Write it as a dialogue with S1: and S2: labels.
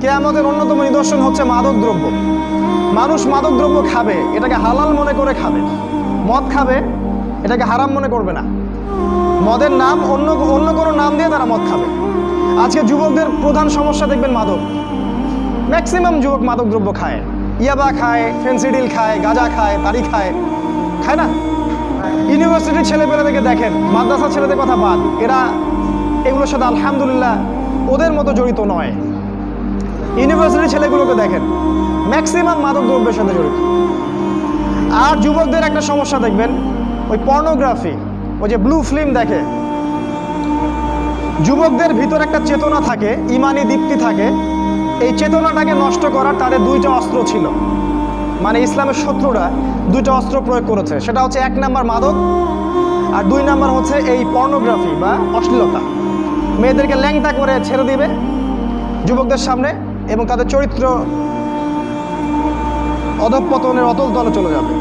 S1: কিয়ামতের অন্যতম নিদর্শন হচ্ছে মাদকদ্রব্য। মানুষ মাদকদ্রব্য খাবে, এটাকে হালাল মনে করে খাবে। মদ খাবে, এটাকে হারাম মনে করবে না। মদের নাম অন্য কোনো নাম দিয়ে তারা মদ খাবে। আজকে যুবকদের প্রধান সমস্যা দেখবেন মাদক। ম্যাক্সিমাম যুবক মাদকদ্রব্য খায়, ইয়াবা খায়, ফেন্সিডিল খায়, গাঁজা খায়, তারি খায়, খায় না? ইউনিভার্সিটির ছেলেপেলেদেরকে দেখেন, মাদ্রাসার ছেলেদের কথা বাদ, এরা এগুলোর সাথে আলহামদুলিল্লাহ ওদের মতো জড়িত নয়। ইউনিভার্সিটির ছেলেগুলোকে দেখেন, ম্যাক্সিমাম মাদকদ্রব্যের সাথে জড়িত। আর যুবকদের একটা সমস্যা দেখবেন, ওই পর্নোগ্রাফি, ওই যে ব্লু ফিল্ম দেখে। যুবকদের ভিতর একটা চেতনা থাকে, ইমানি দীপ্তি থাকে। এই চেতনাটাকে নষ্ট করার তাদের দুইটা অস্ত্র ছিল। মানে ইসলামের শত্রুরা দুইটা অস্ত্র প্রয়োগ করেছে। সেটা হচ্ছে 1 নাম্বার মাদক, আর 2 নাম্বার হচ্ছে এই পর্নোগ্রাফি বা অশ্লীলতা। মেয়েদেরকে ল্যাংটা করে ছেড়ে দিবে যুবকদের সামনে, এবং তাদের চরিত্র অধঃপতনের অতল তলে চলে যাবে।